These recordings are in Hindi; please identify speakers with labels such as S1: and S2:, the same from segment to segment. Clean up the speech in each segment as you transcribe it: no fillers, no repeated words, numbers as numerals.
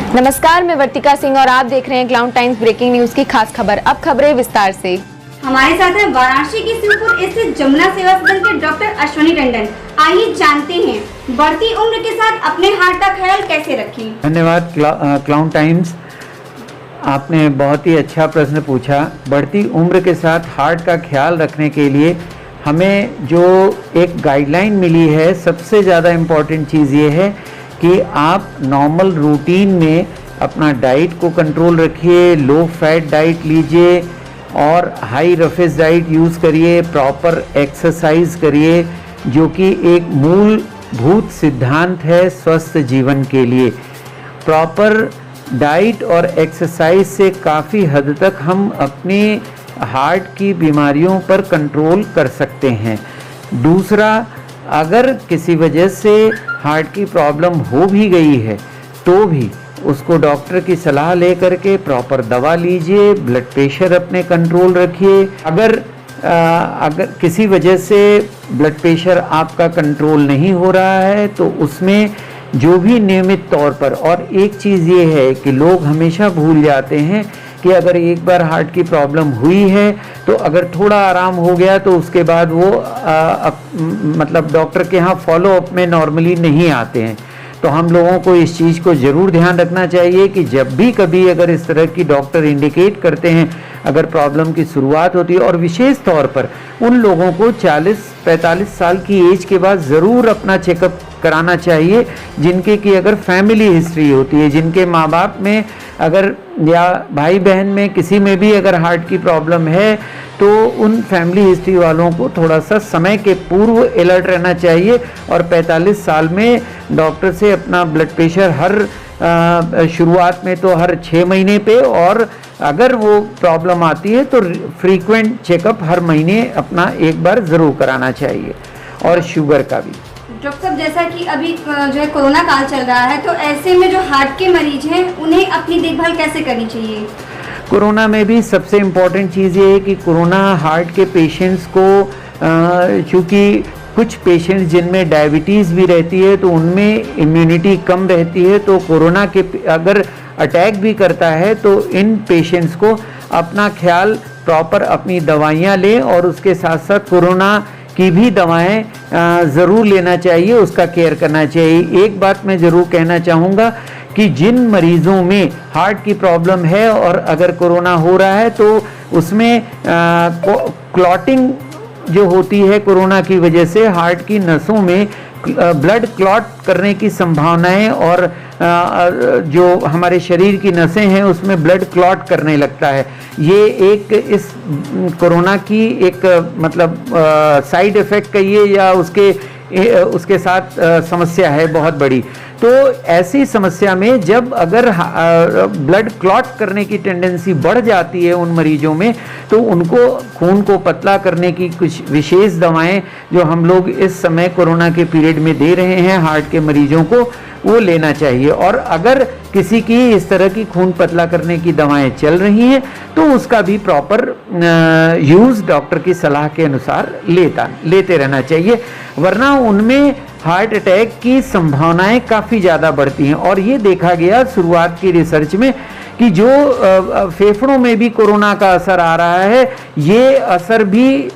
S1: नमस्कार, मैं वर्तिका सिंह और आप देख रहे हैं क्लाउड टाइम्स ब्रेकिंग न्यूज की खास खबर। अब खबरें विस्तार से।
S2: हमारे साथ हैं वाराणसी के शिवपुर स्थित जमुना सेवा सदन के डॉक्टर अश्वनी टंडन। आइए जानते हैं बढ़ती उम्र के साथ अपने हार्ट का ख्याल कैसे रखें।
S3: धन्यवाद क्लाउड टाइम्स, आपने बहुत ही अच्छा प्रश्न पूछा। बढ़ती उम्र के साथ हार्ट का ख्याल रखने के लिए हमें जो एक गाइडलाइन मिली है, सबसे ज़्यादा इम्पॉर्टेंट चीज़ ये है कि आप नॉर्मल रूटीन में अपना डाइट को कंट्रोल रखिए, लो फैट डाइट लीजिए और हाई रफेज डाइट यूज़ करिए, प्रॉपर एक्सरसाइज करिए, जो कि एक मूलभूत सिद्धांत है स्वस्थ जीवन के लिए। प्रॉपर डाइट और एक्सरसाइज से काफ़ी हद तक हम अपने हार्ट की बीमारियों पर कंट्रोल कर सकते हैं। दूसरा, अगर किसी वजह से हार्ट की प्रॉब्लम हो भी गई है तो भी उसको डॉक्टर की सलाह लेकर के प्रॉपर दवा लीजिए, ब्लड प्रेशर अपने कंट्रोल रखिए। अगर किसी वजह से ब्लड प्रेशर आपका कंट्रोल नहीं हो रहा है तो उसमें जो भी नियमित तौर पर, और एक चीज़ ये है कि लोग हमेशा भूल जाते हैं कि अगर एक बार हार्ट की प्रॉब्लम हुई है तो अगर थोड़ा आराम हो गया तो उसके बाद वो मतलब डॉक्टर के यहाँ फॉलो अप में नॉर्मली नहीं आते हैं। तो हम लोगों को इस चीज़ को ज़रूर ध्यान रखना चाहिए कि जब भी कभी अगर इस तरह की डॉक्टर इंडिकेट करते हैं, अगर प्रॉब्लम की शुरुआत होती है, और विशेष तौर पर उन लोगों को 40-45 साल की एज के बाद ज़रूर अपना चेकअप कराना चाहिए, जिनके की अगर फैमिली हिस्ट्री होती है, जिनके माँ बाप में अगर या भाई बहन में किसी में भी अगर हार्ट की प्रॉब्लम है तो उन फैमिली हिस्ट्री वालों को थोड़ा सा समय के पूर्व अलर्ट रहना चाहिए और 45 साल में डॉक्टर से अपना ब्लड प्रेशर हर शुरुआत में तो हर 6 महीने पे, और अगर वो प्रॉब्लम आती है तो फ्रीक्वेंट चेकअप हर महीने अपना एक बार ज़रूर कराना चाहिए, और शुगर का भी।
S2: डॉक्टर साहब, जैसा कि अभी जो है कोरोना काल चल रहा है, तो ऐसे में जो हार्ट के मरीज हैं उन्हें अपनी देखभाल कैसे करनी चाहिए?
S3: कोरोना में भी सबसे इम्पॉर्टेंट चीज़ ये है कि कोरोना हार्ट के पेशेंट्स को, चूँकि कुछ पेशेंट्स जिनमें डायबिटीज़ भी रहती है तो उनमें इम्यूनिटी कम रहती है, तो कोरोना के अगर अटैक भी करता है तो इन पेशेंट्स को अपना ख्याल प्रॉपर अपनी दवाइयाँ लें और उसके साथ साथ कोरोना की भी दवाएं ज़रूर लेना चाहिए, उसका केयर करना चाहिए। एक बात मैं ज़रूर कहना चाहूँगा कि जिन मरीज़ों में हार्ट की प्रॉब्लम है और अगर कोरोना हो रहा है तो उसमें क्लॉटिंग जो होती है कोरोना की वजह से, हार्ट की नसों में ब्लड क्लॉट करने की संभावनाएं, और जो हमारे शरीर की नसें हैं उसमें ब्लड क्लॉट करने लगता है। ये एक इस कोरोना की एक मतलब साइड इफ़ेक्ट कहिए या उसके साथ समस्या है बहुत बड़ी। तो ऐसी समस्या में जब अगर ब्लड क्लॉट करने की टेंडेंसी बढ़ जाती है उन मरीजों में, तो उनको खून को पतला करने की कुछ विशेष दवाएं जो हम लोग इस समय कोरोना के पीरियड में दे रहे हैं हार्ट के मरीजों को, वो लेना चाहिए। और अगर किसी की इस तरह की खून पतला करने की दवाएं चल रही हैं तो उसका भी प्रॉपर यूज़ डॉक्टर की सलाह के अनुसार लेते रहना चाहिए, वरना उनमें हार्ट अटैक की संभावनाएं काफ़ी ज़्यादा बढ़ती हैं। और ये देखा गया शुरुआत की रिसर्च में कि जो फेफड़ों में भी कोरोना का असर आ रहा है, ये असर भी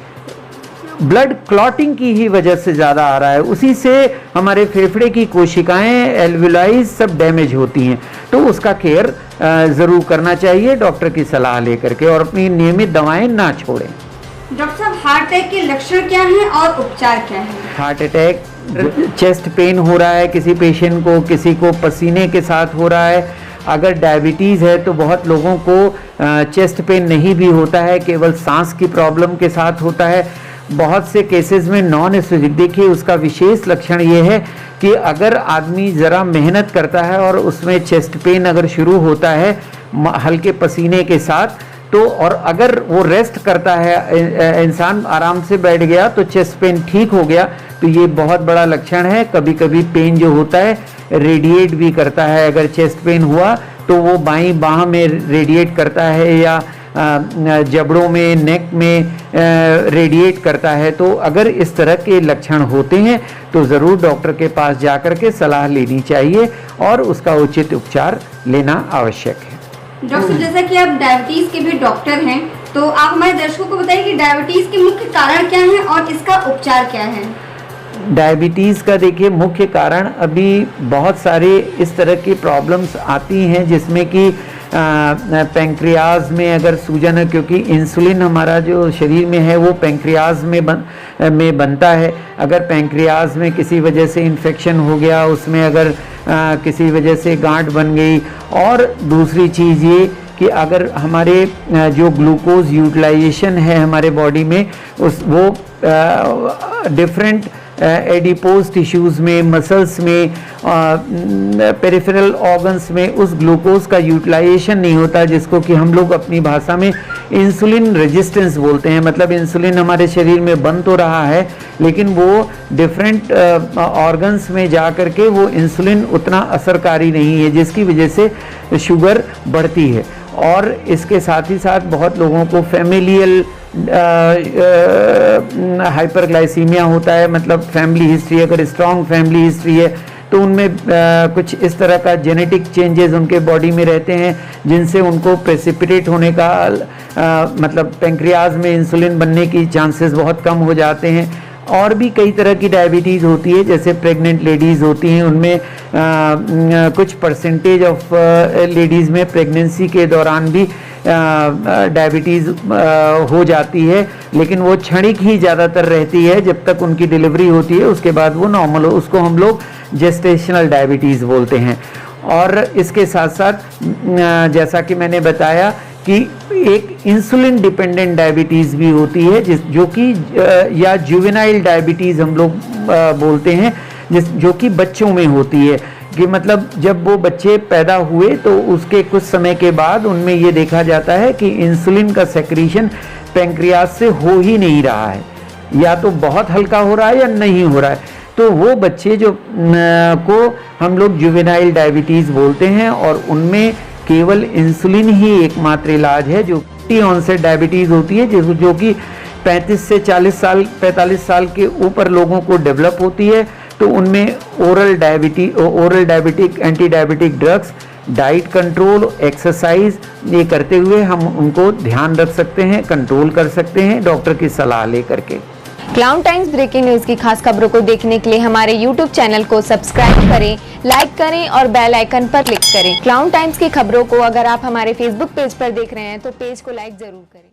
S3: ब्लड क्लॉटिंग की ही वजह से ज़्यादा आ रहा है। उसी से हमारे फेफड़े की कोशिकाएं, एल्वुलाई सब डैमेज होती हैं। तो उसका केयर ज़रूर करना चाहिए डॉक्टर की सलाह लेकर के, और अपनी नियमित दवाएं ना छोड़ें।
S2: डॉक्टर साहब, हार्ट अटैक के लक्षण क्या हैं और उपचार क्या है?
S3: हार्ट अटैक, चेस्ट पेन हो रहा है किसी पेशेंट को, किसी को पसीने के साथ हो रहा है। अगर डायबिटीज़ है तो बहुत लोगों को चेस्ट पेन नहीं भी होता है, केवल सांस की प्रॉब्लम के साथ होता है। बहुत से केसेस में नॉन एसिडिक, देखिए उसका विशेष लक्षण ये है कि अगर आदमी ज़रा मेहनत करता है और उसमें चेस्ट पेन अगर शुरू होता है हल्के पसीने के साथ, तो और अगर वो रेस्ट करता है, इंसान आराम से बैठ गया तो चेस्ट पेन ठीक हो गया, तो ये बहुत बड़ा लक्षण है। कभी कभी पेन जो होता है रेडिएट भी करता है। अगर चेस्ट पेन हुआ तो वो बाईं बाह में रेडिएट करता है या जबड़ों में, नेक में रेडिएट करता है। तो अगर इस तरह के लक्षण होते हैं तो ज़रूर डॉक्टर के पास जाकर के सलाह लेनी चाहिए और उसका उचित उपचार लेना आवश्यक है।
S2: डॉक्टर साहब, जैसा कि आप डायबिटीज के भी डॉक्टर हैं, तो आप हमारे दर्शकों को बताइए कि डायबिटीज के मुख्य कारण क्या हैं और इसका उपचार क्या है।
S3: डायबिटीज़ का देखिए मुख्य कारण अभी बहुत सारे इस तरह की प्रॉब्लम्स आती हैं, जिसमें कि पैंक्रियाज में अगर सूजन है, क्योंकि इंसुलिन हमारा जो शरीर में है वो पैंक्रियाज में बनता है। अगर पैंक्रियाज में किसी वजह से इन्फेक्शन हो गया, उसमें अगर किसी वजह से गांठ बन गई, और दूसरी चीज़ ये कि अगर हमारे जो ग्लूकोज यूटिलाइजेशन है हमारे बॉडी में वो डिफरेंट एडिपोज टिश्यूज़ में, मसल्स में, पेरिफेरल ऑर्गन्स में उस ग्लूकोज का यूटिलाइजेशन नहीं होता, जिसको कि हम लोग अपनी भाषा में इंसुलिन रेजिस्टेंस बोलते हैं। मतलब इंसुलिन हमारे शरीर में बन तो रहा है, लेकिन वो डिफरेंट ऑर्गन्स में जा कर के वो इंसुलिन उतना असरकारी नहीं है, जिसकी वजह से शुगर बढ़ती है। और इसके साथ ही साथ बहुत लोगों को फैमिलियल हाइपरग्लाइसीमिया होता है। मतलब फैमिली हिस्ट्री, अगर स्ट्रॉन्ग फैमिली हिस्ट्री है तो उनमें कुछ इस तरह का जेनेटिक चेंजेस उनके बॉडी में रहते हैं, जिनसे उनको प्रेसिपिटेट होने का मतलब पैंक्रियाज में इंसुलिन बनने की चांसेस बहुत कम हो जाते हैं। और भी कई तरह की डायबिटीज़ होती है, जैसे प्रेग्नेंट लेडीज़ होती हैं, उनमें कुछ परसेंटेज ऑफ लेडीज़ में प्रेगनेंसी के दौरान भी डायबिटीज़ हो जाती है, लेकिन वो क्षणिक ही ज़्यादातर रहती है जब तक उनकी डिलीवरी होती है, उसके बाद वो नॉर्मल हो, उसको हम लोग जेस्टेशनल डायबिटीज़ बोलते हैं। और इसके साथ साथ जैसा कि मैंने बताया कि एक इंसुलिन डिपेंडेंट डायबिटीज़ भी होती है, जो कि या जुवेनाइल डायबिटीज़ हम लोग बोलते हैं, जो कि बच्चों में होती है। कि मतलब जब वो बच्चे पैदा हुए तो उसके कुछ समय के बाद उनमें ये देखा जाता है कि इंसुलिन का सेक्रीशन पैंक्रियाज से हो ही नहीं रहा है, या तो बहुत हल्का हो रहा है या नहीं हो रहा है। तो वो बच्चे जो को हम लोग जुवेनाइल डायबिटीज़ बोलते हैं, और उनमें केवल इंसुलिन ही एकमात्र इलाज है। जो ऑनसेट डायबिटीज़ होती है, जो कि 35 से 45 साल के ऊपर लोगों को डेवलप होती है, तो उनमें oral diabetic anti diabetic drugs, diet control, exercise ये करते हुए हम उनको ध्यान रख सकते हैं, कंट्रोल कर सकते हैं डॉक्टर की सलाह लेकर के।
S1: क्लाउन टाइम्स ब्रेकिंग न्यूज की खास खबरों को देखने के लिए हमारे YouTube चैनल को सब्सक्राइब करें, लाइक करें और बेल आइकन पर क्लिक करें। क्लाउन टाइम्स की खबरों को अगर आप हमारे Facebook पेज पर देख रहे हैं तो पेज को लाइक जरूर करें।